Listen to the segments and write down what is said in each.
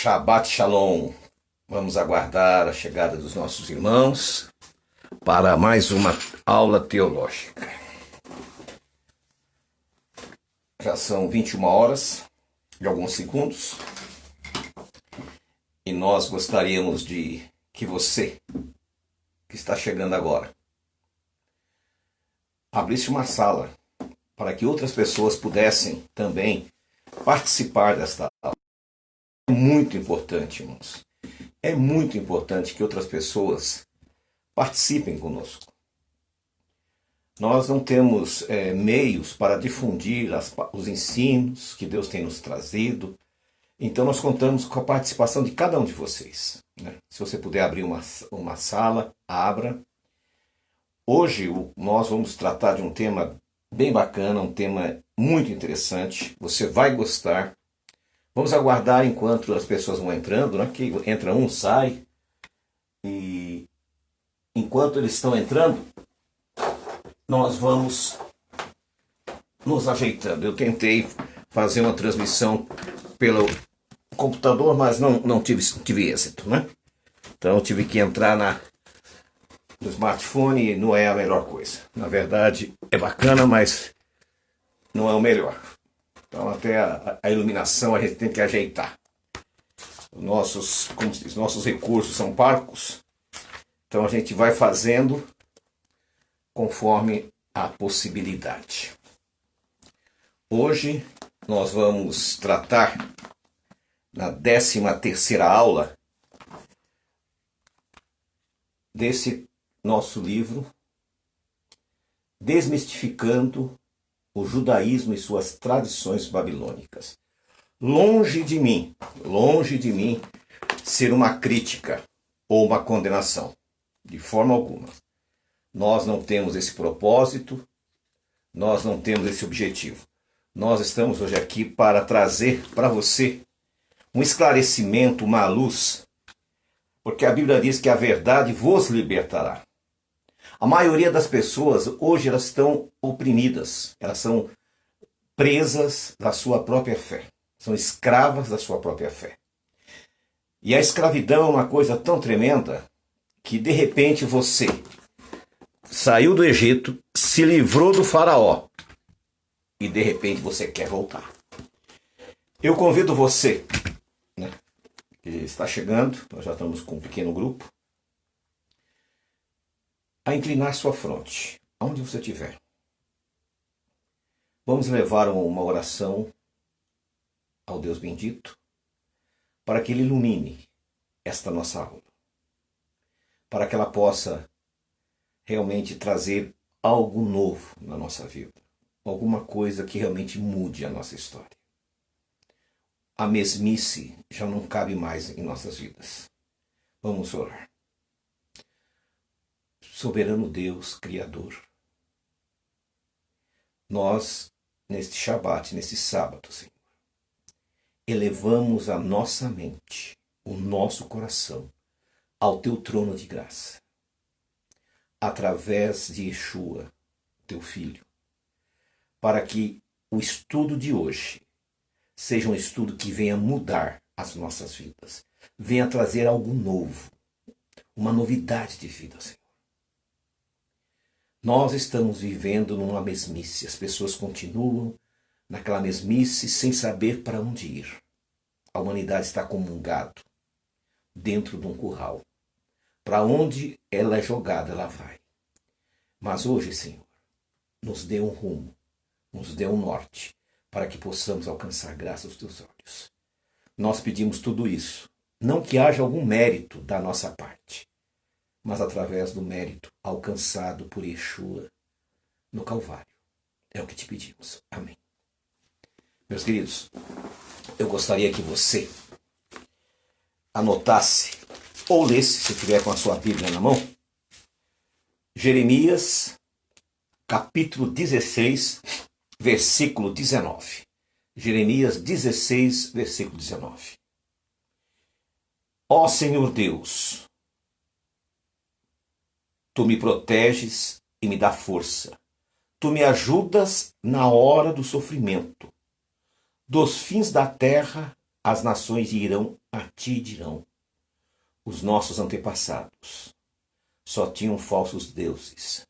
Shabbat Shalom. Vamos aguardar a chegada dos nossos irmãos para mais uma aula teológica. Já são 21 horas e alguns segundos e nós gostaríamos de que você, que está chegando agora, abrisse uma sala para que outras pessoas pudessem também participar desta aula. É muito importante, irmãos. É muito importante que outras pessoas participem conosco. Nós não temos meios para difundir os ensinos que Deus tem nos trazido. Então nós contamos com a participação de cada um de vocês, né? Se você puder abrir uma sala, abra. Hoje nós vamos tratar de um tema bem bacana, um tema muito interessante. Você vai gostar. Vamos aguardar enquanto as pessoas vão entrando, né? Que entra um, sai. E enquanto eles estão entrando, nós vamos nos ajeitando. Eu tentei fazer uma transmissão pelo computador, mas não tive êxito, né? Então eu tive que entrar no smartphone e não é a melhor coisa. Na verdade, é bacana, mas não é o melhor. Então até a iluminação a gente tem que ajeitar. Como se diz, nossos recursos são parcos, então a gente vai fazendo conforme a possibilidade. Hoje nós vamos tratar na 13ª aula desse nosso livro, Desmistificando o Judaísmo e suas tradições babilônicas. Longe de mim ser uma crítica ou uma condenação, de forma alguma. Nós não temos esse propósito, nós não temos esse objetivo. Nós estamos hoje aqui para trazer para você um esclarecimento, uma luz, porque a Bíblia diz que a verdade vos libertará. A maioria das pessoas hoje elas estão oprimidas, elas são presas da sua própria fé, são escravas da sua própria fé. E a escravidão é uma coisa tão tremenda que de repente você saiu do Egito, se livrou do faraó e de repente você quer voltar. Eu convido você, né, que está chegando, nós já estamos com um pequeno grupo, a inclinar sua fronte, aonde você estiver. Vamos levar uma oração ao Deus bendito para que Ele ilumine esta nossa aula, para que ela possa realmente trazer algo novo na nossa vida, alguma coisa que realmente mude a nossa história. A mesmice já não cabe mais em nossas vidas. Vamos orar. Soberano Deus, Criador, nós, neste Shabat, neste sábado, Senhor, elevamos a nossa mente, o nosso coração, ao Teu trono de graça, através de Yeshua, Teu Filho, para que o estudo de hoje seja um estudo que venha mudar as nossas vidas, venha trazer algo novo, uma novidade de vida, Senhor. Nós estamos vivendo numa mesmice, as pessoas continuam naquela mesmice sem saber para onde ir. A humanidade está como um gado dentro de um curral. Para onde ela é jogada, ela vai. Mas hoje, Senhor, nos dê um rumo, nos dê um norte, para que possamos alcançar graça aos Teus olhos. Nós pedimos tudo isso, não que haja algum mérito da nossa parte, mas através do mérito alcançado por Yeshua no Calvário. É o que te pedimos. Amém. Meus queridos, eu gostaria que você anotasse ou lesse, se tiver com a sua Bíblia na mão, Jeremias, capítulo 16, versículo 19. Jeremias 16, versículo 19. Ó Senhor Deus, Tu me proteges e me dá força. Tu me ajudas na hora do sofrimento. Dos fins da terra as nações irão a ti dirão: os nossos antepassados só tinham falsos deuses,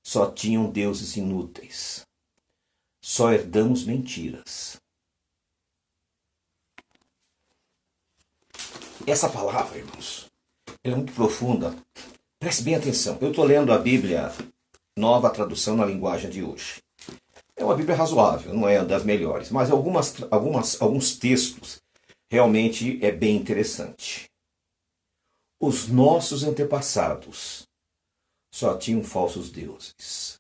só tinham deuses inúteis, só herdamos mentiras. Essa palavra, irmãos, ela é muito profunda. Preste bem atenção. Eu estou lendo a Bíblia, nova tradução na linguagem de hoje. É uma Bíblia razoável, não é das melhores, mas alguns textos realmente é bem interessante. Os nossos antepassados só tinham falsos deuses,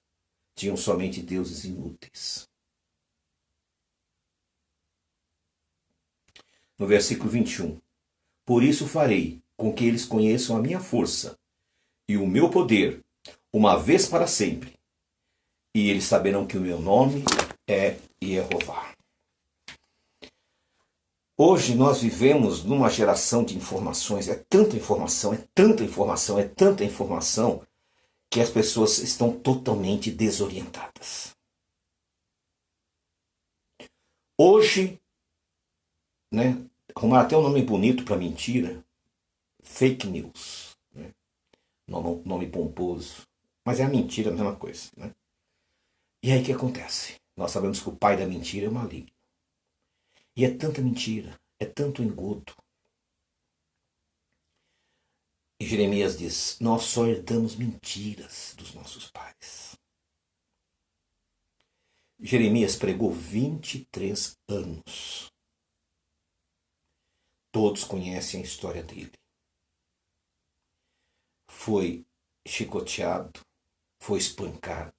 tinham somente deuses inúteis. No versículo 21, por isso farei com que eles conheçam a minha força e o meu poder, uma vez para sempre, e eles saberão que o meu nome é Jeová. Hoje nós vivemos numa geração de informações, é tanta informação, é tanta informação, é tanta informação, que as pessoas estão totalmente desorientadas. Hoje, né, arrumar até um nome bonito para mentira, fake news, né? Nome pomposo, mas é a mentira a mesma coisa, né? E aí o que acontece? Nós sabemos que o pai da mentira é o maligno. E é tanta mentira, é tanto engodo. E Jeremias diz, nós só herdamos mentiras dos nossos pais. Jeremias pregou 23 anos. Todos conhecem a história dele. Foi chicoteado, foi espancado,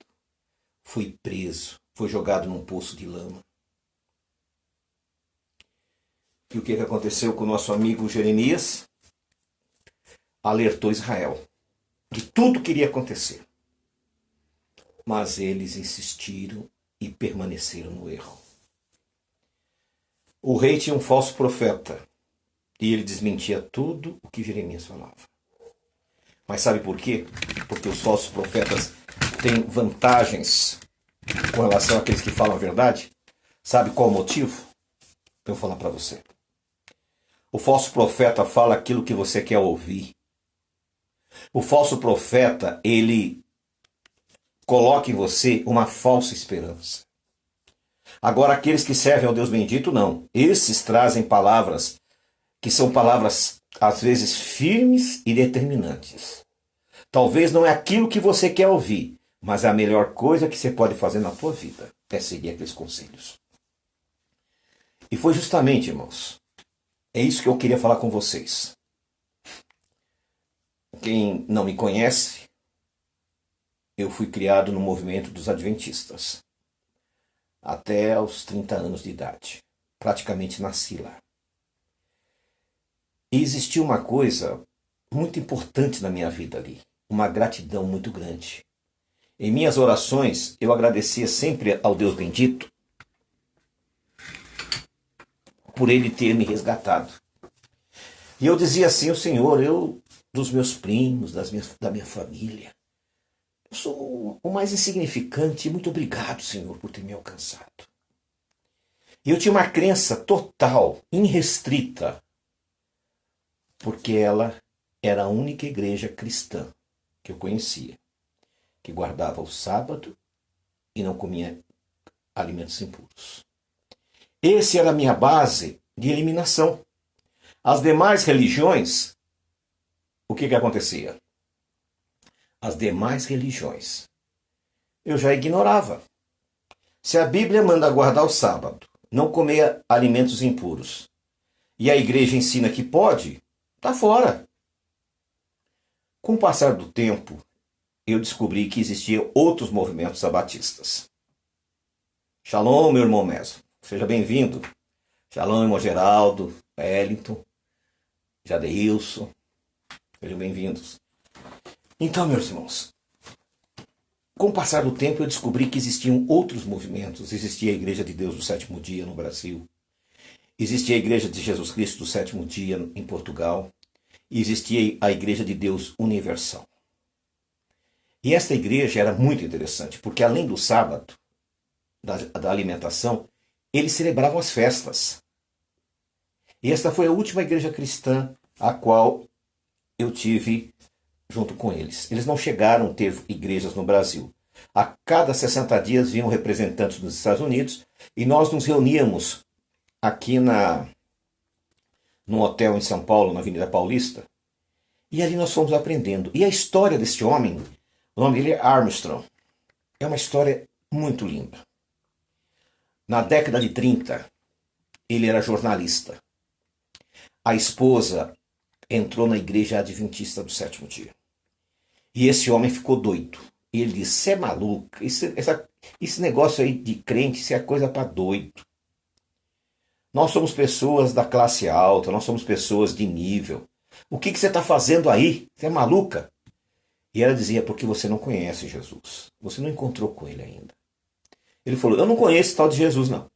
foi preso, foi jogado num poço de lama. E o que aconteceu com o nosso amigo Jeremias? Alertou Israel que tudo queria acontecer. Mas eles insistiram e permaneceram no erro. O rei tinha um falso profeta e ele desmentia tudo o que Jeremias falava. Mas sabe por quê? Porque os falsos profetas têm vantagens com relação àqueles que falam a verdade. Sabe qual o motivo? Eu vou falar para você. O falso profeta fala aquilo que você quer ouvir. O falso profeta, ele coloca em você uma falsa esperança. Agora, aqueles que servem ao Deus bendito, não. Esses trazem palavras que são palavras, às vezes, firmes e determinantes. Talvez não é aquilo que você quer ouvir, mas é a melhor coisa que você pode fazer na tua vida é seguir aqueles conselhos. E foi justamente, irmãos, é isso que eu queria falar com vocês. Quem não me conhece, eu fui criado no movimento dos adventistas. Até aos 30 anos de idade. Praticamente nasci lá. E existiu uma coisa muito importante na minha vida ali. Uma gratidão muito grande. Em minhas orações, eu agradecia sempre ao Deus bendito por Ele ter me resgatado. E eu dizia assim, o Senhor, dos meus primos, da minha família, eu sou o mais insignificante. Muito obrigado, Senhor, por ter me alcançado. E eu tinha uma crença total, irrestrita, porque ela era a única igreja cristã que eu conhecia, que guardava o sábado e não comia alimentos impuros. Essa era a minha base de eliminação. As demais religiões, o que acontecia? As demais religiões eu já ignorava. Se a Bíblia manda guardar o sábado, não comer alimentos impuros, e a igreja ensina que pode, está fora. Com o passar do tempo, eu descobri que existiam outros movimentos sabatistas. Shalom, meu irmão Meso. Seja bem-vindo. Shalom, irmão Geraldo, Wellington, Jadeilson. Sejam bem-vindos. Então, meus irmãos, com o passar do tempo eu descobri que existiam outros movimentos. Existia a Igreja de Deus do Sétimo Dia no Brasil. Existia a Igreja de Jesus Cristo do Sétimo Dia em Portugal. E existia a Igreja de Deus Universal. E esta igreja era muito interessante, porque além do sábado, da alimentação, eles celebravam as festas. E esta foi a última igreja cristã a qual eu tive junto com eles. Eles não chegaram a ter igrejas no Brasil. A cada 60 dias vinham representantes dos Estados Unidos e nós nos reuníamos aqui num hotel em São Paulo, na Avenida Paulista, e ali nós fomos aprendendo. E a história deste homem, o nome dele é Armstrong, é uma história muito linda. Na década de 30, ele era jornalista. A esposa entrou na igreja adventista do sétimo dia. E esse homem ficou doido. E ele disse, você é maluco, esse negócio aí de crente, isso é coisa para doido. Nós somos pessoas da classe alta, nós somos pessoas de nível. O que você está fazendo aí? Você é maluca? E ela dizia, porque você não conhece Jesus. Você não encontrou com ele ainda. Ele falou, eu não conheço esse tal de Jesus não,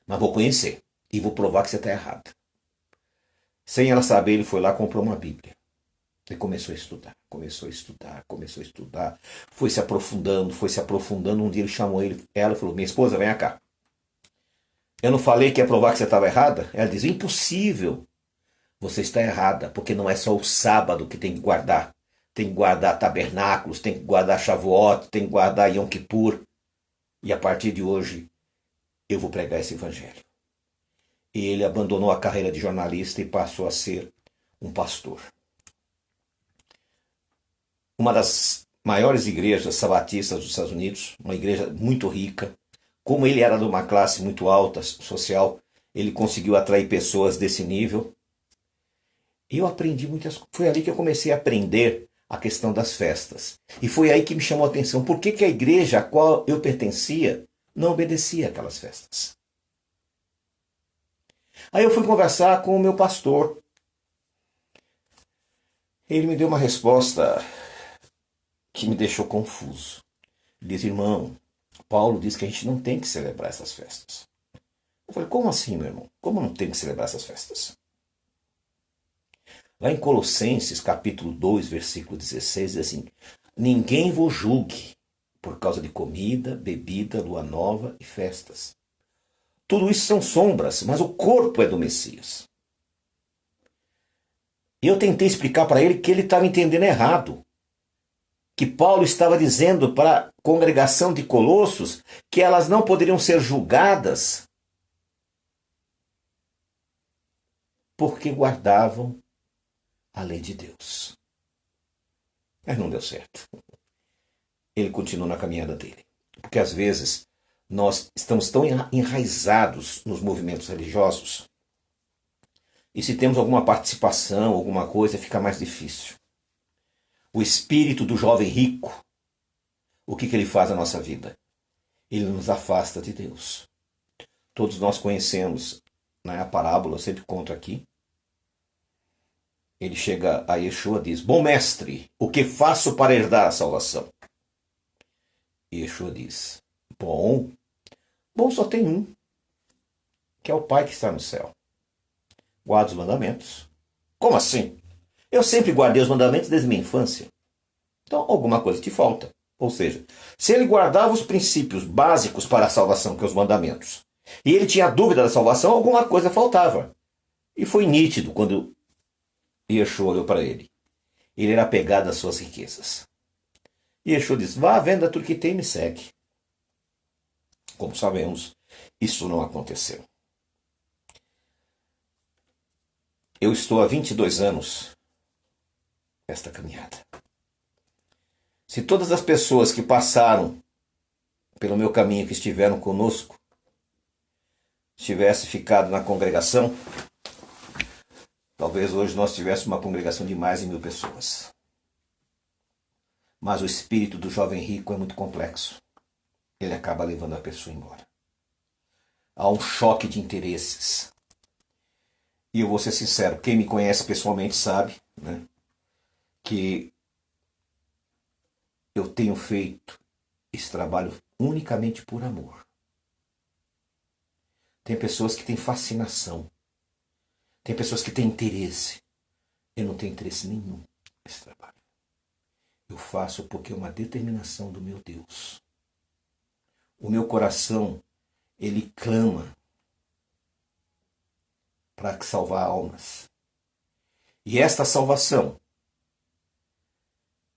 mas vou conhecer. E vou provar que você está errado. Sem ela saber, ele foi lá e comprou uma Bíblia. E começou a estudar, começou a estudar, começou a estudar. Foi se aprofundando, foi se aprofundando. Um dia ele chamou ela e falou, minha esposa, vem cá. Eu não falei que ia provar que você estava errada? Ela diz, impossível. Você está errada, porque não é só o sábado que tem que guardar. Tem que guardar tabernáculos, tem que guardar Shavuot, tem que guardar Yom Kippur. E a partir de hoje, eu vou pregar esse evangelho. E ele abandonou a carreira de jornalista e passou a ser um pastor. Uma das maiores igrejas sabatistas dos Estados Unidos, uma igreja muito rica. Como ele era de uma classe muito alta, social, ele conseguiu atrair pessoas desse nível. E eu aprendi muitas coisas. Foi ali que eu comecei a aprender a questão das festas. E foi aí que me chamou a atenção. Por que a igreja a qual eu pertencia não obedecia aquelas festas? Aí eu fui conversar com o meu pastor. Ele me deu uma resposta que me deixou confuso. Ele disse, irmão, Paulo diz que a gente não tem que celebrar essas festas. Eu falei, como assim, meu irmão? Como não tem que celebrar essas festas? Lá em Colossenses, capítulo 2, versículo 16, diz assim, ninguém vos julgue por causa de comida, bebida, lua nova e festas. Tudo isso são sombras, mas o corpo é do Messias. E eu tentei explicar para ele que ele estava entendendo errado. Que Paulo estava dizendo para a congregação de Colossos que elas não poderiam ser julgadas porque guardavam a lei de Deus. Mas não deu certo. Ele continuou na caminhada dele. Porque às vezes nós estamos tão enraizados nos movimentos religiosos e se temos alguma participação, alguma coisa, fica mais difícil. O espírito do jovem rico, o que ele faz na nossa vida? Ele nos afasta de Deus. Todos nós conhecemos, né, a parábola, eu sempre conto aqui. Ele chega a Yeshua e diz, bom mestre, o que faço para herdar a salvação? E Yeshua diz, bom só tem um, que é o Pai que está no céu. Guarda os mandamentos. Como assim? Eu sempre guardei os mandamentos desde minha infância. Então alguma coisa te falta. Ou seja, se ele guardava os princípios básicos para a salvação, que é os mandamentos, e ele tinha dúvida da salvação, alguma coisa faltava. E foi nítido quando Yeshua olhou para ele. Ele era apegado às suas riquezas. E Yeshua disse, vá à venda tudo que tem e me segue. Como sabemos, isso não aconteceu. Eu estou há 22 anos nesta caminhada. Se todas as pessoas que passaram pelo meu caminho, que estiveram conosco, tivessem ficado na congregação, talvez hoje nós tivéssemos uma congregação de mais de 1000 pessoas. Mas o espírito do jovem rico é muito complexo. Ele acaba levando a pessoa embora. Há um choque de interesses. E eu vou ser sincero, quem me conhece pessoalmente sabe, né, que eu tenho feito esse trabalho unicamente por amor. Tem pessoas que têm fascinação. Tem pessoas que têm interesse. Eu não tenho interesse nenhum nesse trabalho. Eu faço porque é uma determinação do meu Deus. O meu coração, ele clama para salvar almas. E esta salvação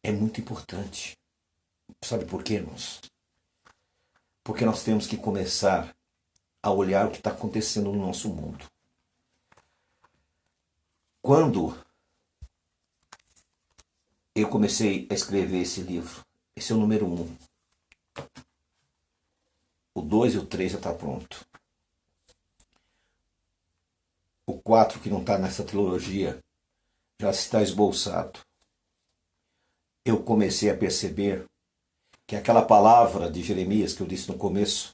é muito importante. Sabe por quê, irmãos? Porque nós temos que começar a olhar o que está acontecendo no nosso mundo. Quando eu comecei a escrever esse livro, esse é o número 1. O 2 e o 3 já está pronto. O 4, que não está nessa trilogia, já está esboçado. Eu comecei a perceber que aquela palavra de Jeremias que eu disse no começo,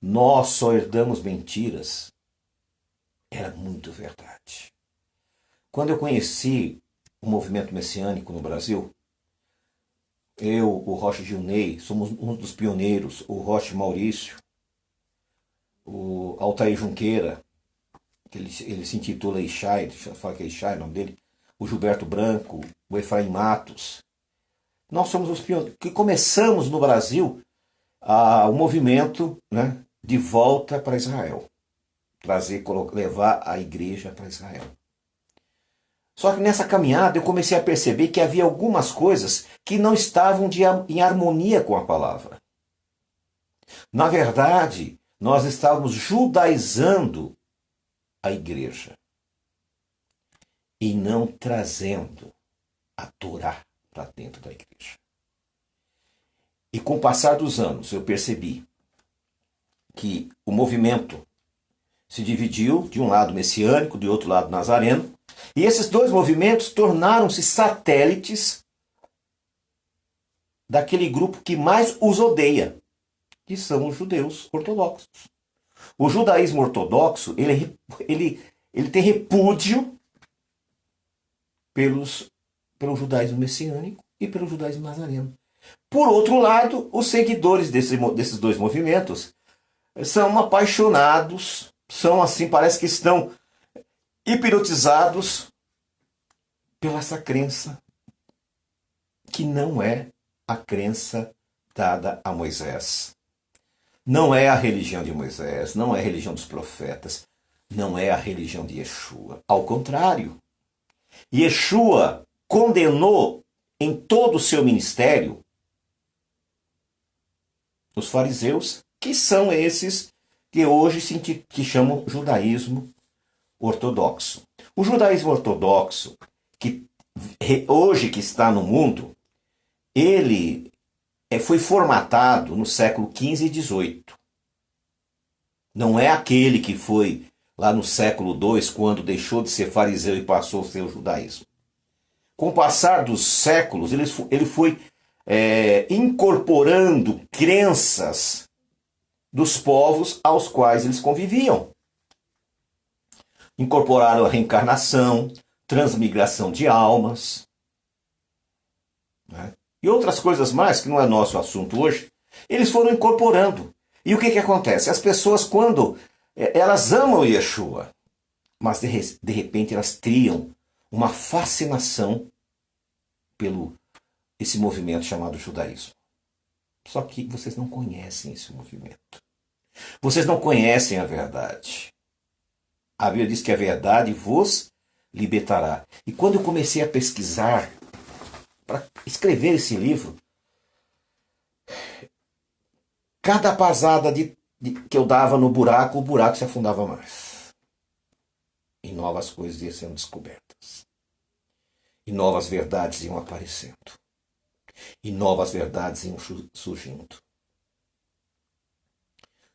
nós só herdamos mentiras, era muito verdade. Quando eu conheci o movimento messiânico no Brasil, eu, o Rocha Gilney, somos um dos pioneiros, o Rocha Maurício, o Altair Junqueira, que ele se intitula Ixai, fala que é Ixai o nome dele, o Gilberto Branco, o Efraim Matos. Nós somos os pioneiros que começamos no Brasil o movimento, né, de volta para Israel. Levar a igreja para Israel. Só que nessa caminhada eu comecei a perceber que havia algumas coisas que não estavam em harmonia com a palavra. Na verdade, nós estávamos judaizando a igreja e não trazendo a Torá para dentro da igreja. E com o passar dos anos eu percebi que o movimento se dividiu, de um lado messiânico, de outro lado nazareno, e esses dois movimentos tornaram-se satélites daquele grupo que mais os odeia, que são os judeus ortodoxos. O judaísmo ortodoxo, ele tem repúdio pelo judaísmo messiânico e pelo judaísmo nazareno. Por outro lado, os seguidores desses dois movimentos são apaixonados, são assim, parece que estão hipnotizados pela essa crença que não é a crença dada a Moisés. Não é a religião de Moisés, não é a religião dos profetas, não é a religião de Yeshua. Ao contrário, Yeshua condenou em todo o seu ministério os fariseus, que são esses que hoje que chamam judaísmo ortodoxo. O judaísmo ortodoxo, que hoje que está no mundo, ele foi formatado no século XV e XVIII. Não é aquele que foi lá no século II, quando deixou de ser fariseu e passou a ser o judaísmo. Com o passar dos séculos, ele foi incorporando crenças dos povos aos quais eles conviviam. Incorporaram a reencarnação, transmigração de almas, né? E outras coisas mais, que não é nosso assunto hoje, eles foram incorporando. E o que acontece? As pessoas, quando elas amam Yeshua, mas de repente elas criam uma fascinação pelo esse movimento chamado judaísmo. Só que vocês não conhecem esse movimento. Vocês não conhecem a verdade. A Bíblia diz que a verdade vos libertará. E quando eu comecei a pesquisar, para escrever esse livro, cada pasada que eu dava no buraco, o buraco se afundava mais. E novas coisas iam sendo descobertas. E novas verdades iam aparecendo. E novas verdades iam surgindo.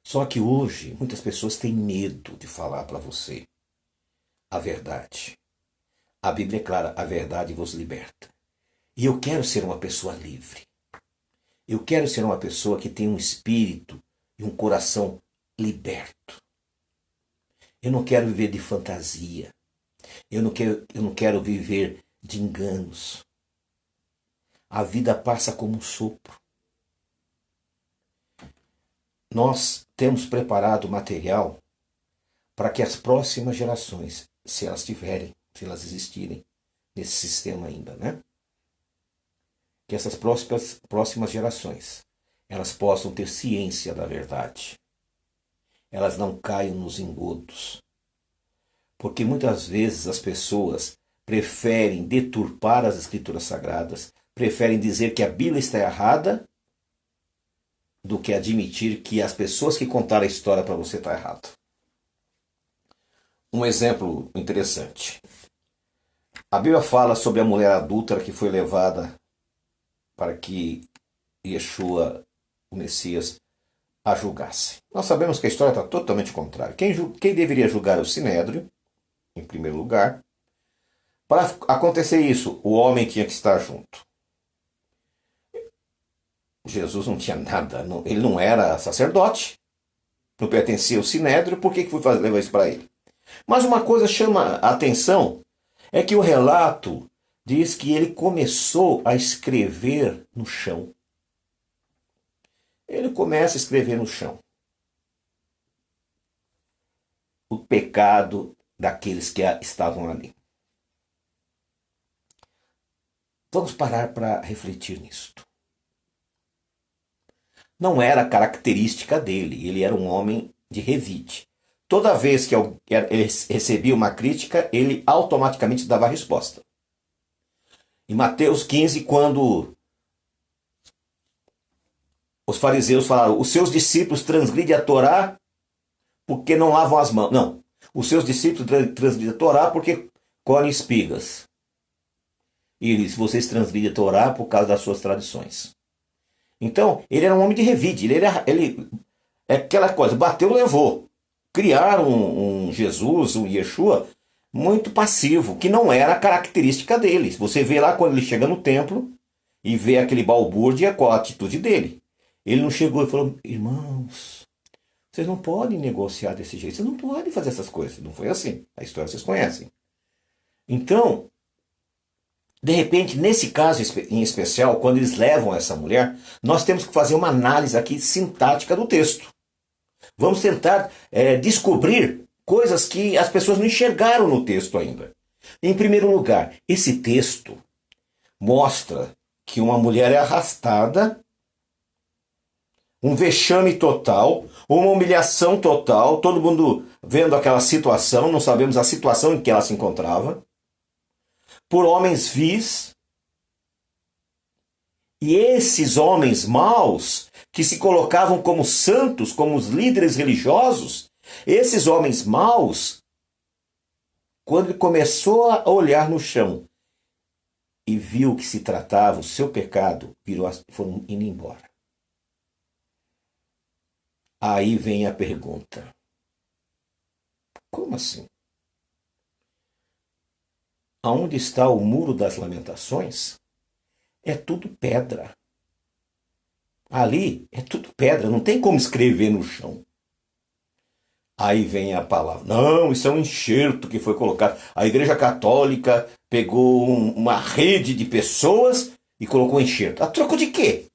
Só que hoje, muitas pessoas têm medo de falar para você a verdade. A Bíblia é clara, a verdade vos liberta. E eu quero ser uma pessoa livre. Eu quero ser uma pessoa que tem um espírito e um coração liberto. Eu não quero viver de fantasia. Eu não quero viver de enganos. A vida passa como um sopro. Nós temos preparado material para que as próximas gerações, se elas tiverem, se elas existirem nesse sistema ainda, né? Que essas próximas gerações, elas possam ter ciência da verdade. Elas não caiam nos engodos. Porque muitas vezes as pessoas preferem deturpar as escrituras sagradas, preferem dizer que a Bíblia está errada, do que admitir que as pessoas que contaram a história para você estão errado. Um exemplo interessante. A Bíblia fala sobre a mulher adúltera que foi levada para que Yeshua, o Messias, a julgasse. Nós sabemos que a história está totalmente contrária. Quem deveria julgar é o Sinédrio, em primeiro lugar. Para acontecer isso, o homem tinha que estar junto. Jesus não tinha nada, ele não era sacerdote, não pertencia ao Sinédrio, por que foi levar isso para ele? Mas uma coisa chama a atenção, é que o relato diz que ele começou a escrever no chão. Ele começa a escrever no chão o pecado daqueles que estavam ali. Vamos parar para refletir nisto. Não era característica dele, ele era um homem de revide. Toda vez que ele recebia uma crítica, ele automaticamente dava a resposta. Em Mateus 15, quando os fariseus falaram, os seus discípulos transgridem a Torá porque não lavam as mãos. Não, os seus discípulos transgridem a Torá porque colhem espigas. E ele disse, vocês transgridem a Torá por causa das suas tradições. Então, ele era um homem de revide, ele é aquela coisa, bateu, levou. Criaram um Jesus, um Yeshua, muito passivo, que não era a característica dele. Você vê lá quando ele chega no templo e vê aquele balbúrdia com a atitude dele. Ele não chegou e falou, irmãos, vocês não podem negociar desse jeito, vocês não podem fazer essas coisas. Não foi assim, a história vocês conhecem. Então, de repente, nesse caso em especial, quando eles levam essa mulher, nós temos que fazer uma análise aqui sintática do texto. Vamos tentar descobrir coisas que as pessoas não enxergaram no texto ainda. Em primeiro lugar, esse texto mostra que uma mulher é arrastada, um vexame total, uma humilhação total, todo mundo vendo aquela situação, não sabemos a situação em que ela se encontrava, por homens vis, e esses homens maus, que se colocavam como santos, como os líderes religiosos, esses homens maus, quando ele começou a olhar no chão e viu que se tratava o seu pecado, foram indo embora. Aí vem a pergunta, como assim? Aonde está o muro das lamentações? É tudo pedra. Ali é tudo pedra, não tem como escrever no chão. Aí vem a palavra. Não, isso é um enxerto que foi colocado. A Igreja Católica pegou uma rede de pessoas e colocou um enxerto. A troco de quê?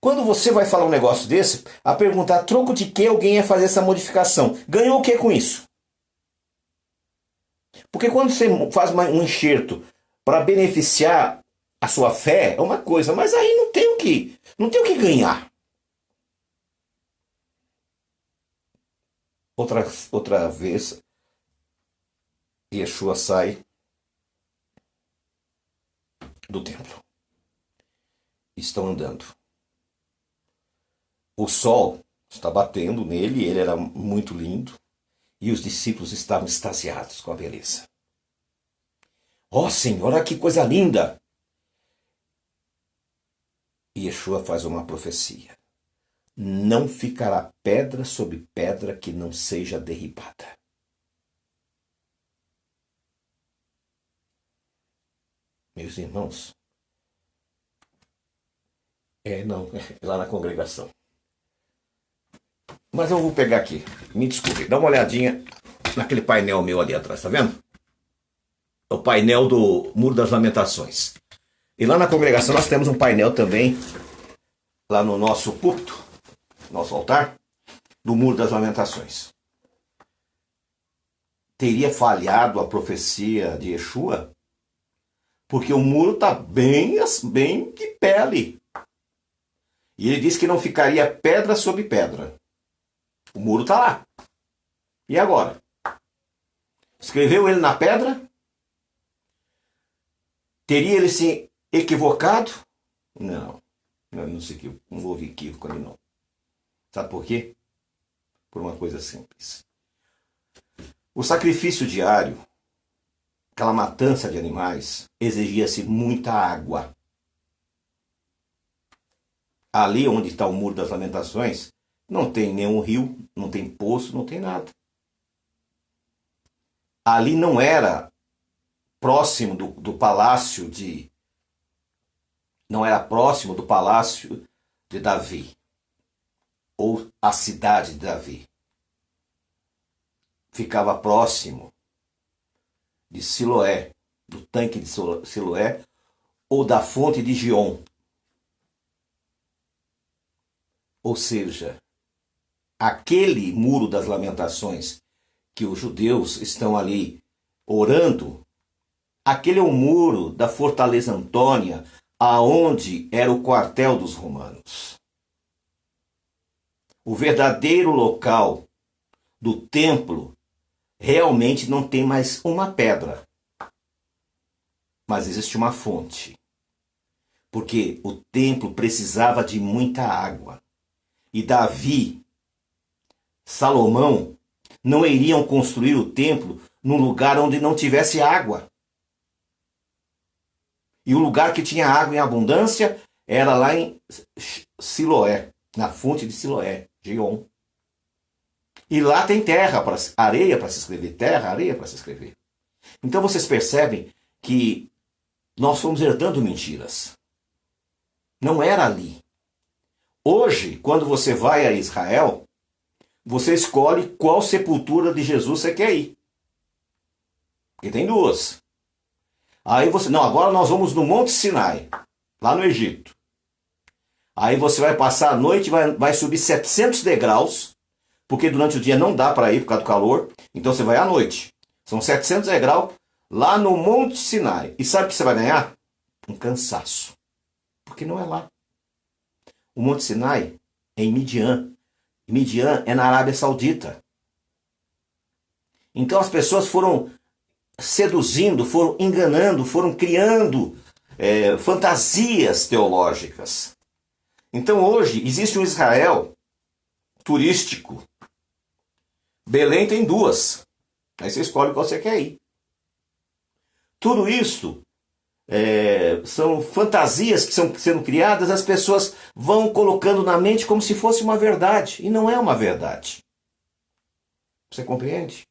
Quando você vai falar um negócio desse, a pergunta, a troco de que alguém ia fazer essa modificação? Ganhou o que com isso? Porque quando você faz um enxerto para beneficiar a sua fé, é uma coisa, mas aí não tem o que ganhar. Outra vez, Yeshua sai do templo. Estão andando. O sol está batendo nele, ele era muito lindo. E os discípulos estavam extasiados com a beleza. Ó Senhor, olha que coisa linda! E Yeshua faz uma profecia. Não ficará pedra sobre pedra que não seja derribada. Meus irmãos, lá na congregação. Mas eu vou pegar aqui, me desculpe, dá uma olhadinha naquele painel meu ali atrás, tá vendo? É o painel do Muro das Lamentações. E lá na congregação nós temos um painel também, lá no nosso púlpito, nosso altar, do Muro das Lamentações. Teria falhado a profecia de Yeshua? Porque o muro está bem de pé ali. E ele disse que não ficaria pedra sobre pedra. O muro está lá. E agora? Escreveu ele na pedra? Teria ele se equivocado? Não. Não sei que não houve equívoco ali não. Sabe por quê? Por uma coisa simples. O sacrifício diário, aquela matança de animais, exigia-se muita água. Ali onde está o Muro das Lamentações, não tem nenhum rio, não tem poço, não tem nada. Ali não era próximo do palácio de... Não era próximo do palácio de Davi, ou a cidade de Davi. Ficava próximo de Siloé, do tanque de Siloé, ou da fonte de Gion. Ou seja, aquele Muro das Lamentações que os judeus estão ali orando, aquele é o muro da Fortaleza Antônia, aonde era o quartel dos romanos. O verdadeiro local do templo realmente não tem mais uma pedra, mas existe uma fonte, porque o templo precisava de muita água. E Davi, Salomão, não iriam construir o templo num lugar onde não tivesse água. E o lugar que tinha água em abundância era lá em Siloé, na fonte de Siloé, Gion. E lá tem terra, areia para se escrever, terra, areia para se escrever. Então vocês percebem que nós fomos herdando mentiras. Não era ali. Hoje, quando você vai a Israel, você escolhe qual sepultura de Jesus você quer ir. Porque tem duas. Aí você, não, agora nós vamos no Monte Sinai, lá no Egito. Aí você vai passar a noite, vai subir 700 degraus, porque durante o dia não dá para ir por causa do calor, então você vai à noite. São 700 degraus lá no Monte Sinai. E sabe o que você vai ganhar? Um cansaço. Porque não é lá. O Monte Sinai é em Midian. E Midian é na Arábia Saudita. Então as pessoas foram seduzindo, foram enganando, foram criando fantasias teológicas. Então hoje existe um Israel turístico. Belém tem duas. Aí você escolhe qual você quer ir. Tudo isso são fantasias que estão sendo criadas, as pessoas vão colocando na mente como se fosse uma verdade. E não é uma verdade. Você compreende?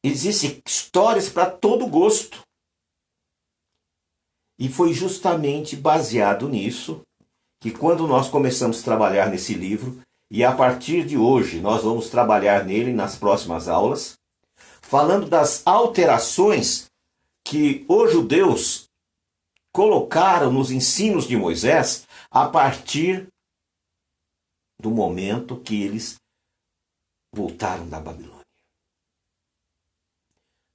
Existem histórias para todo gosto. E foi justamente baseado nisso que quando nós começamos a trabalhar nesse livro, e a partir de hoje nós vamos trabalhar nele nas próximas aulas, falando das alterações que os judeus colocaram nos ensinos de Moisés a partir do momento que eles voltaram da Babilônia.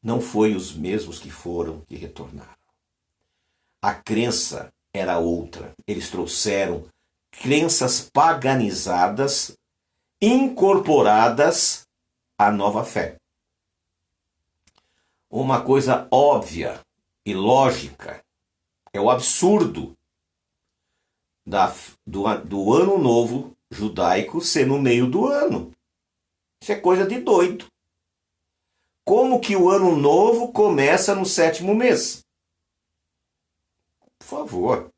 Não foi os mesmos que foram que retornaram. A crença era outra. Eles trouxeram crenças paganizadas, incorporadas à nova fé. Uma coisa óbvia e lógica é o absurdo do ano novo judaico ser no meio do ano. Isso é coisa de doido. Como que o ano novo começa no 7º mês? Por favor.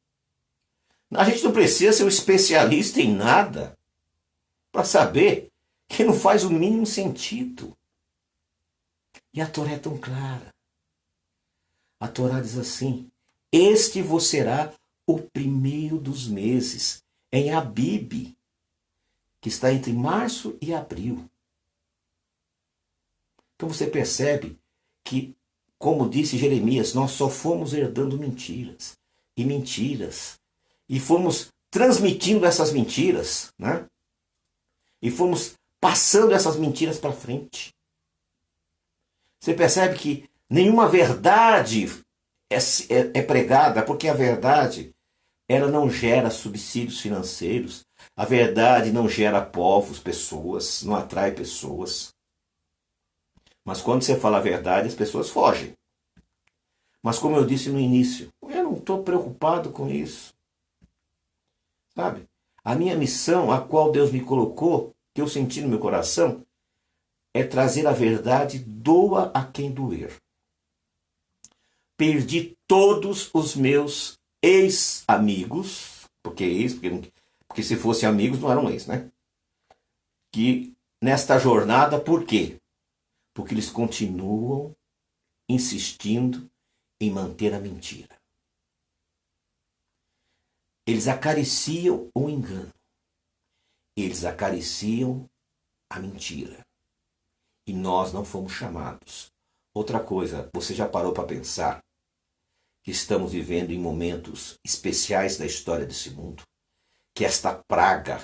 A gente não precisa ser um especialista em nada para saber que não faz o mínimo sentido. E a Torá é tão clara. A Torá diz assim: este vos será o primeiro dos meses. É em Abib, que está entre março e abril. Então você percebe que, como disse Jeremias, nós só fomos herdando mentiras e mentiras. E fomos transmitindo essas mentiras, né? E fomos passando essas mentiras para frente. Você percebe que nenhuma verdade é pregada, porque a verdade ela não gera subsídios financeiros. A verdade não gera povos, pessoas, não atrai pessoas. Mas quando você fala a verdade, as pessoas fogem. Mas como eu disse no início, eu não estou preocupado com isso. Sabe? A minha missão, a qual Deus me colocou, que eu senti no meu coração, é trazer a verdade, doa a quem doer. Perdi todos os meus ex-amigos, porque se fossem amigos não eram ex, né? Que nesta jornada, por quê? Porque eles continuam insistindo em manter a mentira. Eles acariciam o engano. Eles acariciam a mentira. E nós não fomos chamados. Outra coisa, você já parou para pensar que estamos vivendo em momentos especiais da história desse mundo? Que esta praga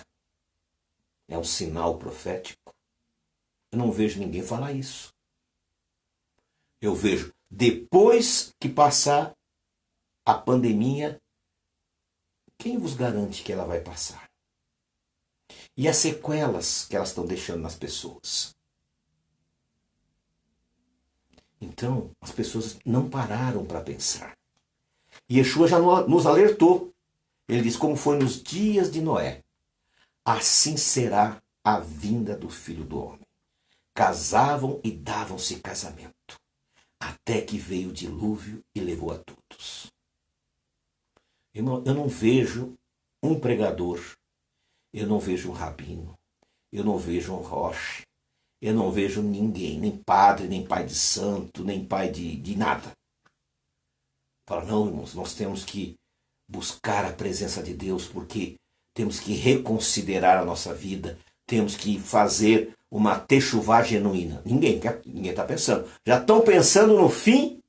é um sinal profético? Eu não vejo ninguém falar isso. Eu vejo, depois que passar a pandemia, quem vos garante que ela vai passar? E as sequelas que elas estão deixando nas pessoas? Então, as pessoas não pararam para pensar. E Yeshua já nos alertou. Ele diz, como foi nos dias de Noé, assim será a vinda do Filho do Homem. Casavam e davam-se casamento, até que veio o dilúvio e levou a todos. Irmão, eu não vejo um pregador, eu não vejo um rabino, eu não vejo um roche, eu não vejo ninguém, nem padre, nem pai de santo, nem pai de nada. Fala, não, irmãos, nós temos que buscar a presença de Deus, porque temos que reconsiderar a nossa vida, temos que fazer uma techuvá genuína. Ninguém está pensando. Já estão pensando no fim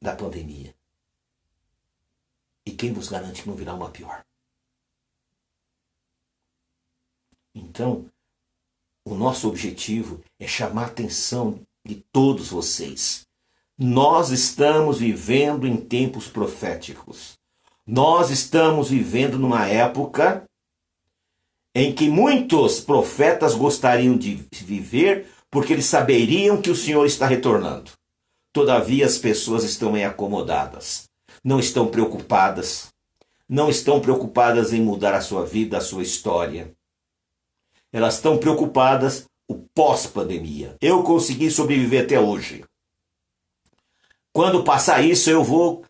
da pandemia. E quem vos garante que não virá uma pior? Então, o nosso objetivo é chamar a atenção de todos vocês. Nós estamos vivendo em tempos proféticos. Nós estamos vivendo numa época em que muitos profetas gostariam de viver porque eles saberiam que o Senhor está retornando. Todavia as pessoas estão meio acomodadas. Não estão preocupadas. Não estão preocupadas em mudar a sua vida, a sua história. Elas estão preocupadas o pós-pandemia. Eu consegui sobreviver até hoje. Quando passar isso, eu vou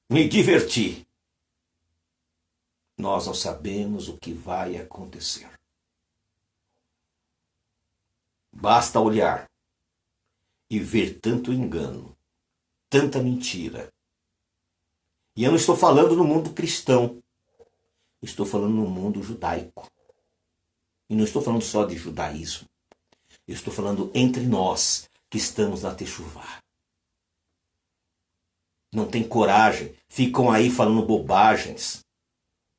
me divertir. Nós não sabemos o que vai acontecer. Basta olhar e ver tanto engano, tanta mentira. E eu não estou falando no mundo cristão. Estou falando no mundo judaico. E não estou falando só de judaísmo. Eu estou falando entre nós que estamos na techuvá. Não tem coragem, ficam aí falando bobagens,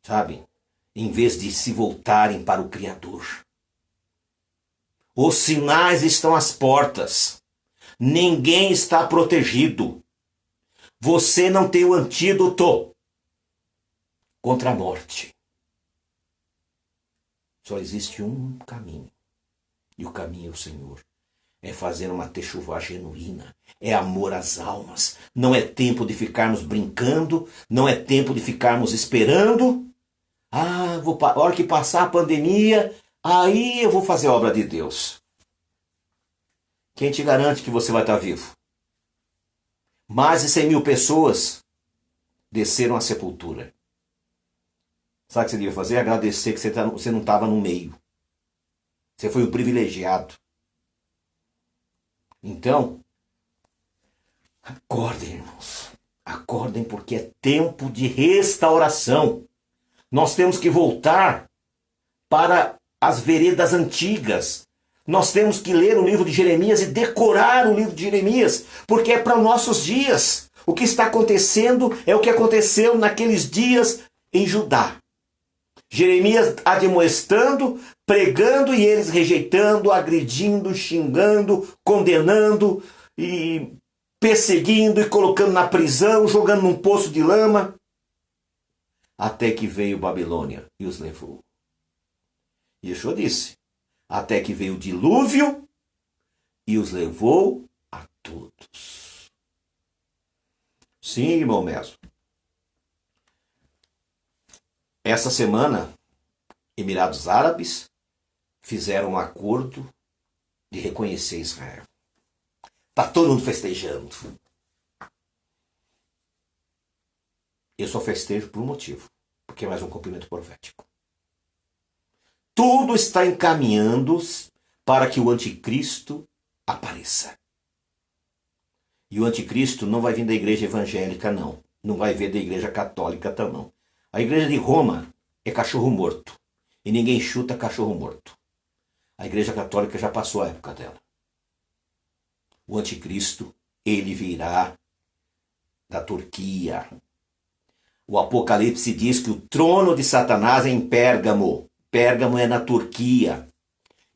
sabe? Em vez de se voltarem para o Criador. Os sinais estão às portas. Ninguém está protegido. Você não tem o antídoto contra a morte. Só existe um caminho. E o caminho é o Senhor. É fazer uma techuvá genuína. É amor às almas. Não é tempo de ficarmos brincando. Não é tempo de ficarmos esperando. A hora que passar a pandemia, aí eu vou fazer a obra de Deus. Quem te garante que você vai estar vivo? Mais de 100 mil pessoas desceram à sepultura. Sabe o que você devia fazer? Agradecer que você não estava no meio. Você foi o privilegiado. Então, acordem, irmãos. Acordem, porque é tempo de restauração. Nós temos que voltar para as veredas antigas. Nós temos que ler o livro de Jeremias e decorar o livro de Jeremias, porque é para os nossos dias. O que está acontecendo é o que aconteceu naqueles dias em Judá. Jeremias admoestando, pregando e eles rejeitando, agredindo, xingando, condenando e perseguindo e colocando na prisão, jogando num poço de lama, até que veio Babilônia e os levou. Yeshua disse, até que veio o dilúvio e os levou a todos. Sim, irmão mesmo. Essa semana, Emirados Árabes fizeram um acordo de reconhecer Israel. Está todo mundo festejando. Eu só festejo por um motivo, porque é mais um cumprimento profético. Tudo está encaminhando para que o anticristo apareça. E o anticristo não vai vir da igreja evangélica, não. Não vai vir da igreja católica, não. A igreja de Roma é cachorro morto. E ninguém chuta cachorro morto. A igreja católica já passou a época dela. O anticristo, ele virá da Turquia. O Apocalipse diz que o trono de Satanás é em Pérgamo. Pérgamo é na Turquia.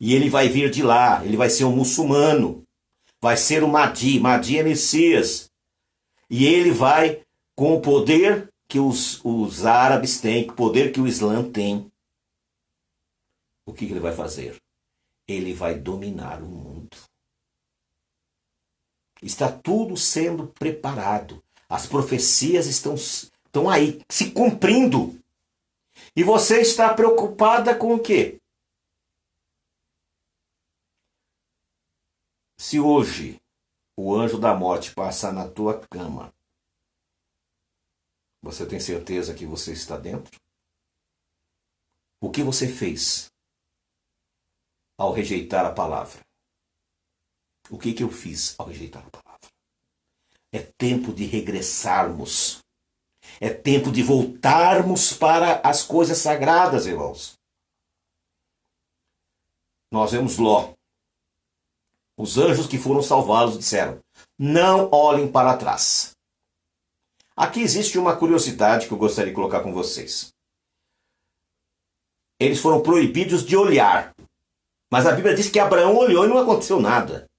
E ele vai vir de lá. Ele vai ser um muçulmano. Vai ser o Mahdi. Mahdi é Messias. E ele vai, com o poder que os árabes têm, o poder que o Islã tem, o que ele vai fazer? Ele vai dominar o mundo. Está tudo sendo preparado. As profecias estão aí, se cumprindo. E você está preocupada com o quê? Se hoje o anjo da morte passar na tua cama, você tem certeza que você está dentro? O que você fez ao rejeitar a palavra? O que eu fiz ao rejeitar a palavra? É tempo de regressarmos. É tempo de voltarmos para as coisas sagradas, irmãos. Nós vemos Ló. Os anjos que foram salvados disseram: não olhem para trás. Aqui existe uma curiosidade que eu gostaria de colocar com vocês. Eles foram proibidos de olhar. Mas a Bíblia diz que Abraão olhou e não aconteceu nada.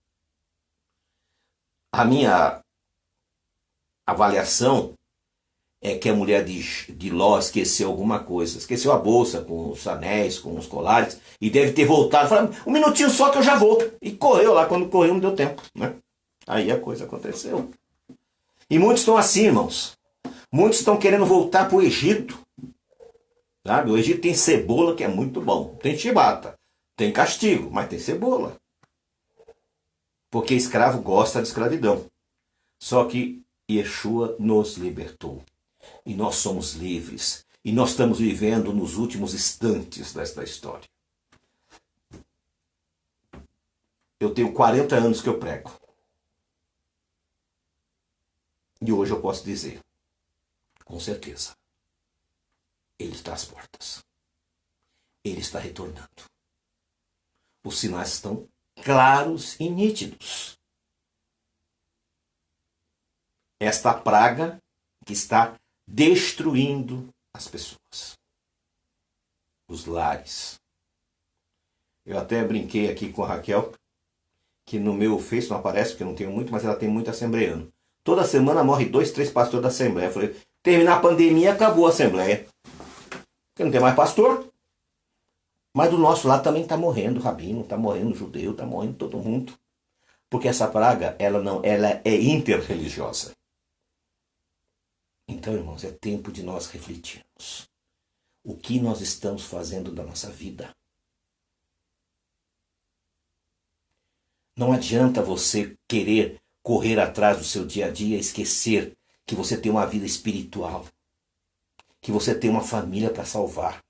A minha avaliação é que a mulher de Ló esqueceu alguma coisa. Esqueceu a bolsa com os anéis, com os colares, e deve ter voltado. Falou: um minutinho só que eu já vou. E correu lá. Quando correu não deu tempo, né? Aí a coisa aconteceu. E muitos estão assim, irmãos. Muitos estão querendo voltar para o Egito. Sabe? O Egito tem cebola, que é muito bom. Tem chibata. Tem castigo, mas tem cebola. Porque escravo gosta de escravidão. Só que Yeshua nos libertou. E nós somos livres. E nós estamos vivendo nos últimos instantes desta história. Eu tenho 40 anos que eu prego. E hoje eu posso dizer, com certeza, Ele está às portas. Ele está retornando. Os sinais estão claros e nítidos. Esta praga que está destruindo as pessoas. Os lares. Eu até brinquei aqui com a Raquel, que no meu Face não aparece, porque eu não tenho muito, mas ela tem muito assembleano. Toda semana morre 2, 3 pastores da Assembleia. Eu falei: terminar a pandemia, acabou a Assembleia. Porque não tem mais pastor. Mas do nosso lado também está morrendo rabino, está morrendo judeu, está morrendo todo mundo. Porque essa praga, ela é interreligiosa. Então, irmãos, é tempo de nós refletirmos. O que nós estamos fazendo da nossa vida? Não adianta você querer correr atrás do seu dia a dia e esquecer que você tem uma vida espiritual. Que você tem uma família para salvar.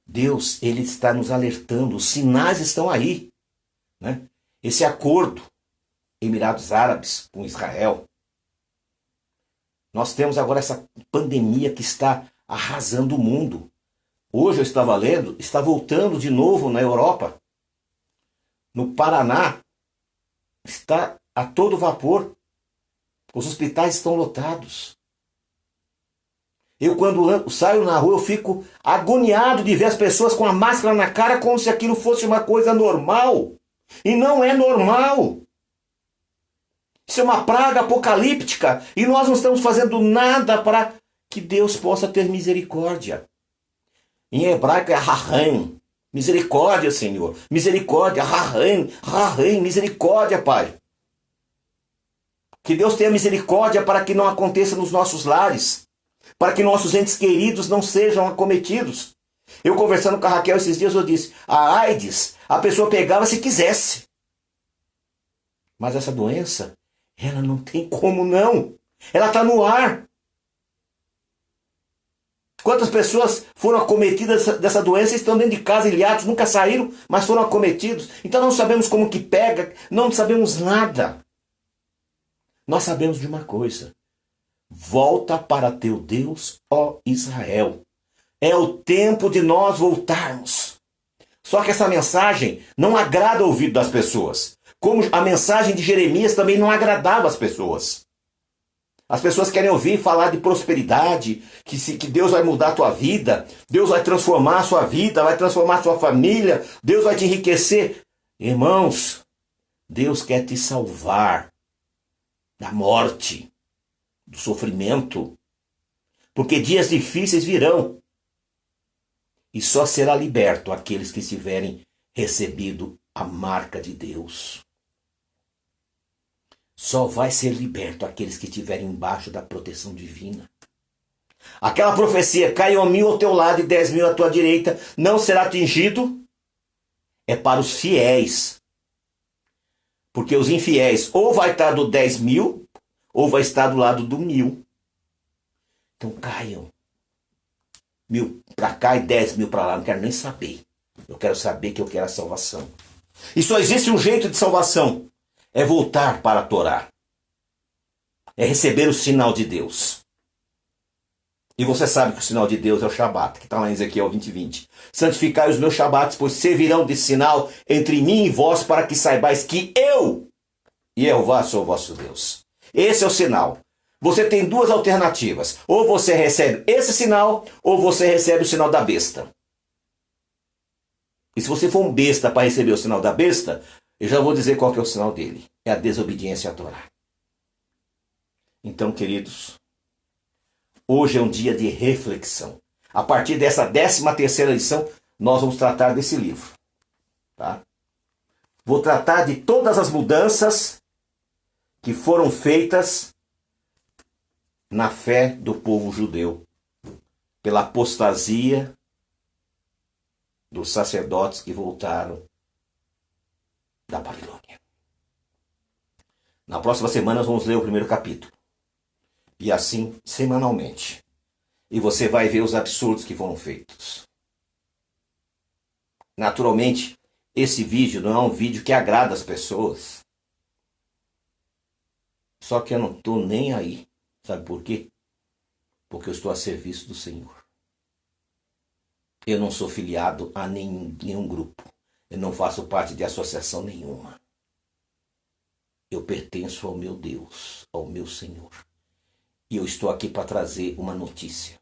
Deus, Ele está nos alertando, os sinais estão aí, né? Esse acordo, Emirados Árabes com Israel. Nós temos agora essa pandemia que está arrasando o mundo. Hoje eu estava lendo, está voltando de novo na Europa. No Paraná, está a todo vapor. Os hospitais estão lotados. Eu, quando saio na rua, eu fico agoniado de ver as pessoas com a máscara na cara como se aquilo fosse uma coisa normal. E não é normal. Isso é uma praga apocalíptica e nós não estamos fazendo nada para que Deus possa ter misericórdia. Em hebraico é raham. Misericórdia, Senhor. Misericórdia. Raham, Raham, misericórdia, Pai. Que Deus tenha misericórdia para que não aconteça nos nossos lares. Para que nossos entes queridos não sejam acometidos. Eu conversando com a Raquel esses dias, eu disse, a AIDS, a pessoa pegava se quisesse. Mas essa doença, ela não tem como não. Ela está no ar. Quantas pessoas foram acometidas dessa doença e estão dentro de casa, ilhados, nunca saíram, mas foram acometidos. Então não sabemos como que pega, não sabemos nada. Nós sabemos de uma coisa. Volta para teu Deus, ó Israel. É o tempo de nós voltarmos. Só que essa mensagem não agrada o ouvido das pessoas. Como a mensagem de Jeremias também não agradava as pessoas. As pessoas querem ouvir falar de prosperidade, que Deus vai mudar a tua vida, Deus vai transformar a sua vida, vai transformar a sua família, Deus vai te enriquecer. Irmãos, Deus quer te salvar da morte, do sofrimento, porque dias difíceis virão. E só será liberto aqueles que tiverem recebido a marca de Deus. Só vai ser liberto aqueles que estiverem embaixo da proteção divina. Aquela profecia, caiam 1.000 ao teu lado e 10.000 à tua direita, não será atingido, é para os fiéis. Porque os infiéis ou vai estar do 10.000, ou vai estar do lado do 1.000. Então caiam 1.000 para cá e 10.000 para lá, não quero nem saber. Eu quero saber que eu quero a salvação. E só existe um jeito de salvação. É voltar para a Torá. É receber o sinal de Deus. E você sabe que o sinal de Deus é o Shabat, que está lá em Ezequiel 20:20. Santificai os meus Shabats, pois servirão de sinal entre mim e vós, para que saibais que eu, Jeová, sou o vosso Deus. Esse é o sinal. Você tem duas alternativas. Ou você recebe esse sinal, ou você recebe o sinal da besta. E se você for um besta para receber o sinal da besta, eu já vou dizer qual que é o sinal dele. É a desobediência à Torá. Então, queridos, hoje é um dia de reflexão. A partir dessa 13ª lição, nós vamos tratar desse livro. Tá? Vou tratar de todas as mudanças que foram feitas na fé do povo judeu, pela apostasia dos sacerdotes que voltaram da Babilônia. Na próxima semana nós vamos ler o primeiro capítulo. E assim, semanalmente. E você vai ver os absurdos que foram feitos. Naturalmente, esse vídeo não é um vídeo que agrada as pessoas. Só que eu não estou nem aí. Sabe por quê? Porque eu estou a serviço do Senhor. Eu não sou filiado a nenhum grupo. Eu não faço parte de associação nenhuma. Eu pertenço ao meu Deus, ao meu Senhor. E eu estou aqui para trazer uma notícia.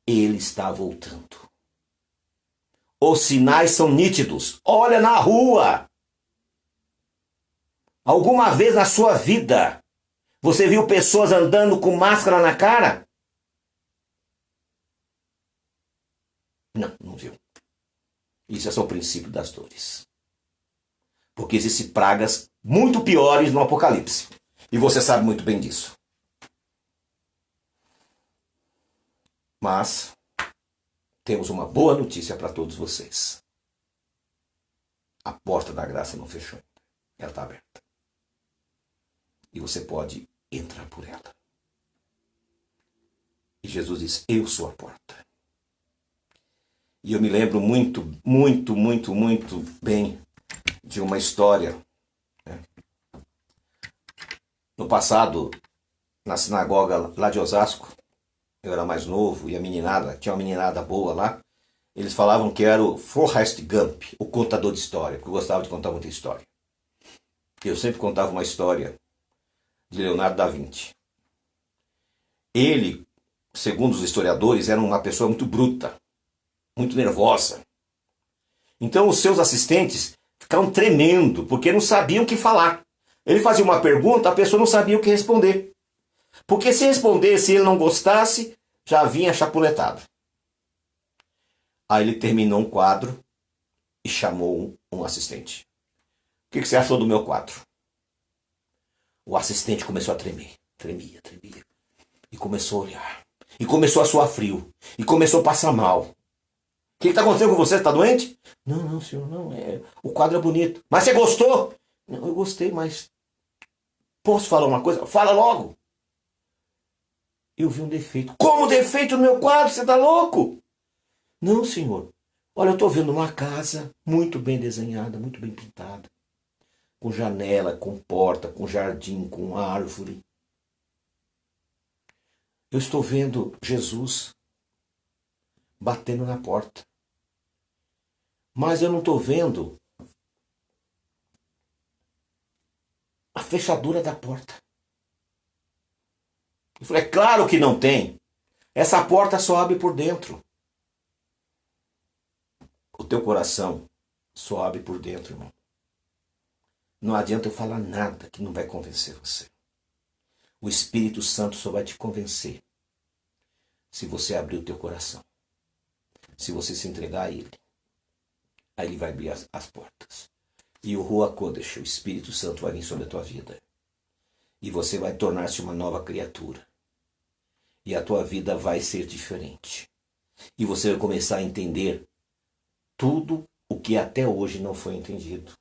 Ele está voltando. Os sinais são nítidos. Olha na rua. Alguma vez na sua vida, você viu pessoas andando com máscara na cara? Não, não viu. Isso é só o princípio das dores. Porque existem pragas muito piores no Apocalipse. E você sabe muito bem disso. Mas temos uma boa notícia para todos vocês. A porta da graça não fechou ainda. Ela está aberta. E você pode entrar por ela. E Jesus diz, eu sou a porta. E eu me lembro muito bem de uma história. Né? No passado, na sinagoga lá de Osasco, eu era mais novo e a meninada, tinha uma meninada boa lá, eles falavam que eu era o Forrest Gump, o contador de história, porque eu gostava de contar muita história. Eu sempre contava uma história de Leonardo da Vinci. Ele, segundo os historiadores, era uma pessoa muito bruta, muito nervosa. Então os seus assistentes ficavam tremendo, porque não sabiam o que falar. Ele fazia uma pergunta, a pessoa não sabia o que responder. Porque se respondesse e ele não gostasse, já vinha chapuletado. Aí ele terminou um quadro e chamou um assistente. O que você achou do meu quadro? O assistente começou a tremer. Tremia. E começou a olhar. E começou a suar frio. E começou a passar mal. O que está acontecendo com você? Você está doente? Não, senhor, não. O quadro é bonito. Mas você gostou? Não, eu gostei, mas... Posso falar uma coisa? Fala logo. Eu vi um defeito. Como defeito no meu quadro? Você está louco? Não, senhor. Olha, eu estou vendo uma casa muito bem desenhada, muito bem pintada. Com janela, com porta, com jardim, com árvore. Eu estou vendo Jesus batendo na porta. Mas eu não estou vendo a fechadura da porta. Eu falei, é claro que não tem. Essa porta só abre por dentro. O teu coração só abre por dentro, irmão. Não adianta eu falar nada que não vai convencer você. O Espírito Santo só vai te convencer se você abrir o teu coração. Se você se entregar a Ele. Aí Ele vai abrir as portas. E o Ruach Kodesh, o Espírito Santo, vai vir sobre a tua vida. E você vai tornar-se uma nova criatura. E a tua vida vai ser diferente. E você vai começar a entender tudo o que até hoje não foi entendido.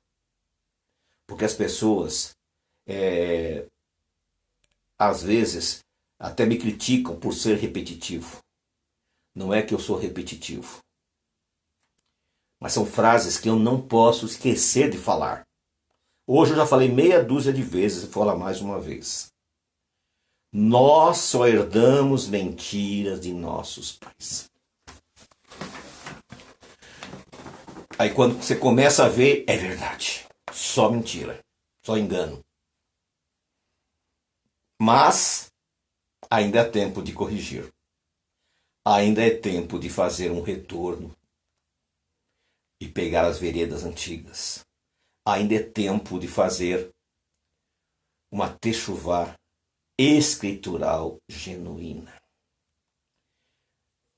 Porque as pessoas, às vezes, até me criticam por ser repetitivo. Não é que eu sou repetitivo. Mas são frases que eu não posso esquecer de falar. Hoje eu já falei meia dúzia de vezes e vou falar mais uma vez. Nós só herdamos mentiras de nossos pais. Aí quando você começa a ver, é verdade. Só mentira. Só engano. Mas ainda é tempo de corrigir. Ainda é tempo de fazer um retorno e pegar as veredas antigas. Ainda é tempo de fazer uma techuvá escritural genuína.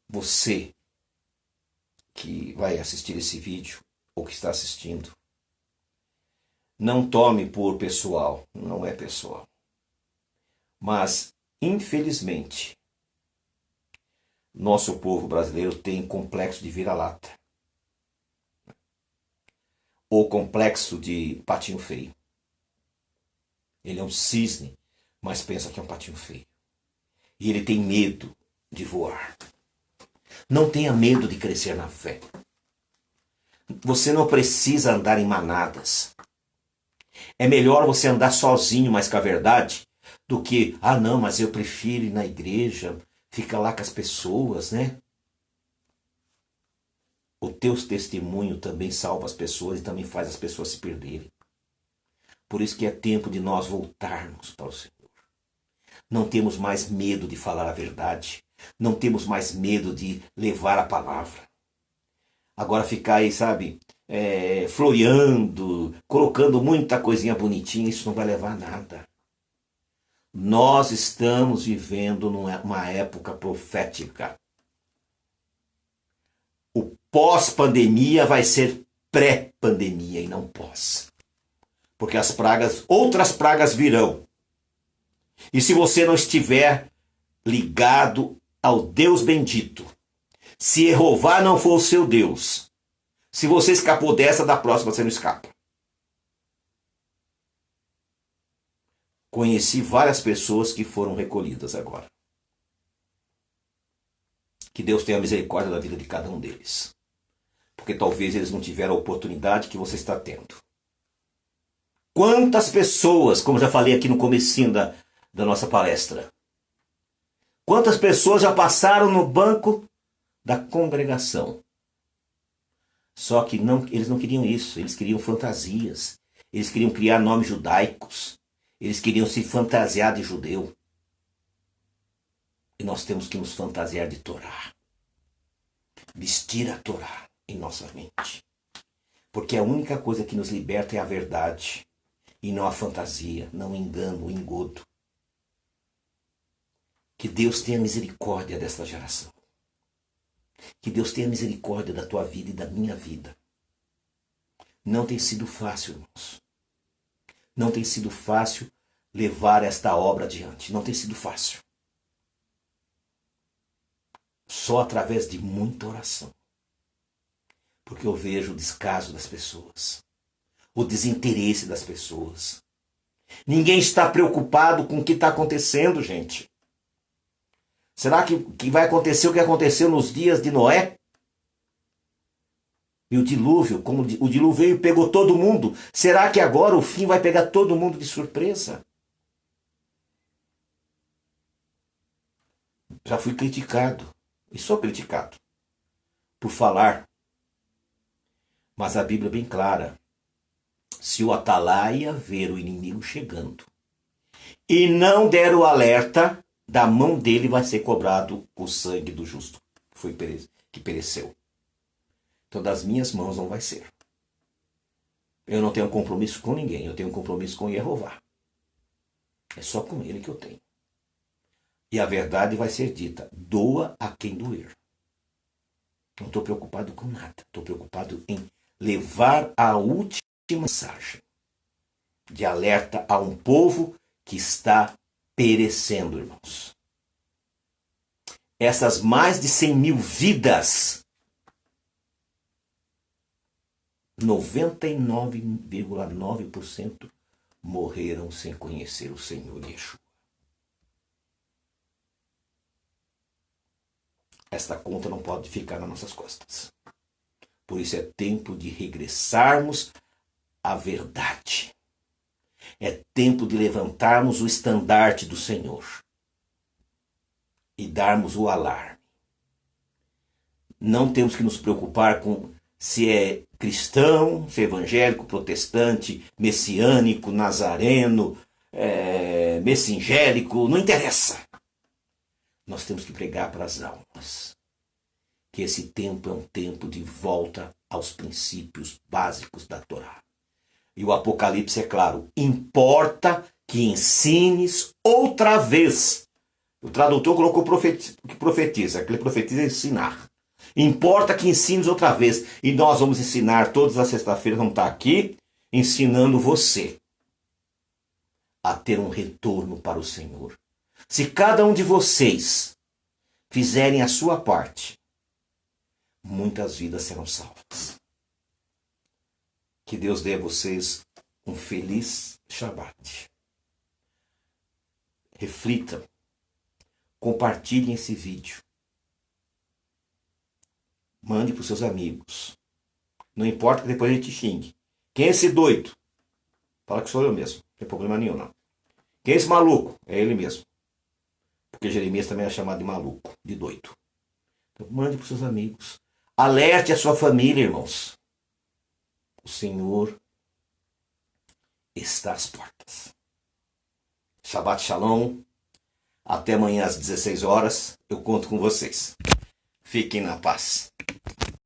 Você que vai assistir esse vídeo ou que está assistindo, não tome por pessoal, não é pessoal. Mas, infelizmente, nosso povo brasileiro tem complexo de vira-lata. Ou complexo de patinho feio. Ele é um cisne, mas pensa que é um patinho feio. E ele tem medo de voar. Não tenha medo de crescer na fé. Você não precisa andar em manadas. É melhor você andar sozinho, mas com a verdade, do que, não, mas eu prefiro ir na igreja, ficar lá com as pessoas, né? O teu testemunho também salva as pessoas e também faz as pessoas se perderem. Por isso que é tempo de nós voltarmos para o Senhor. Não temos mais medo de falar a verdade. Não temos mais medo de levar a palavra. Agora ficar aí, sabe, floreando, colocando muita coisinha bonitinha, isso não vai levar a nada. Nós estamos vivendo numa época profética. O pós-pandemia vai ser pré-pandemia e não pós. Porque outras pragas virão. E se você não estiver ligado ao Deus bendito, se Jeová não for o seu Deus, se você escapou dessa, da próxima você não escapa. Conheci várias pessoas que foram recolhidas agora. Que Deus tenha misericórdia da vida de cada um deles. Porque talvez eles não tiveram a oportunidade que você está tendo. Quantas pessoas, como já falei aqui no comecinho da nossa palestra, quantas pessoas já passaram no banco da congregação? Só que eles não queriam isso, eles queriam fantasias, eles queriam criar nomes judaicos, eles queriam se fantasiar de judeu. E nós temos que nos fantasiar de Torá. Vestir a Torá em nossa mente. Porque a única coisa que nos liberta é a verdade. E não a fantasia, não o engano, o engodo. Que Deus tenha misericórdia desta geração. Que Deus tenha misericórdia da tua vida e da minha vida. Não tem sido fácil, irmãos. Não tem sido fácil levar esta obra adiante. Não tem sido fácil. Só através de muita oração. Porque eu vejo o descaso das pessoas. O desinteresse das pessoas. Ninguém está preocupado com o que está acontecendo, gente. Será que vai acontecer o que aconteceu nos dias de Noé? E o dilúvio, como o dilúvio veio e pegou todo mundo. Será que agora o fim vai pegar todo mundo de surpresa? Já fui criticado, e sou criticado, por falar. Mas a Bíblia é bem clara. Se o atalaia ver o inimigo chegando e não der o alerta, da mão dele vai ser cobrado o sangue do justo que pereceu. Então das minhas mãos não vai ser. Eu não tenho compromisso com ninguém, eu tenho compromisso com Jeová. É só com ele que eu tenho. E a verdade vai ser dita, doa a quem doer. Não estou preocupado com nada, estou preocupado em levar a última mensagem de alerta a um povo que está perecendo, irmãos. Essas mais de 100 mil vidas, 99,9% morreram sem conhecer o Senhor Yeshua. Esta conta não pode ficar nas nossas costas. Por isso é tempo de regressarmos à verdade. É tempo de levantarmos o estandarte do Senhor e darmos o alarme. Não temos que nos preocupar com se é cristão, se é evangélico, protestante, messiânico, nazareno, messingélico, não interessa. Nós temos que pregar para as almas que esse tempo é um tempo de volta aos princípios básicos da Torá. E o Apocalipse é claro, importa que ensines outra vez. O tradutor colocou que profetiza, que ele profetiza é ensinar. Importa que ensines outra vez. E nós vamos ensinar todas as sextas-feiras, vamos estar aqui, ensinando você a ter um retorno para o Senhor. Se cada um de vocês fizerem a sua parte, muitas vidas serão salvas. Que Deus dê a vocês um feliz Shabat. Reflitam. Compartilhem esse vídeo. Mande para os seus amigos. Não importa que depois a gente xingue. Quem é esse doido? Fala que sou eu mesmo. Não tem problema nenhum, não. Quem é esse maluco? É ele mesmo. Porque Jeremias também é chamado de maluco, de doido. Então mande para os seus amigos. Alerte a sua família, irmãos. O Senhor está às portas. Shabbat Shalom. Até amanhã às 16 horas. Eu conto com vocês. Fiquem na paz.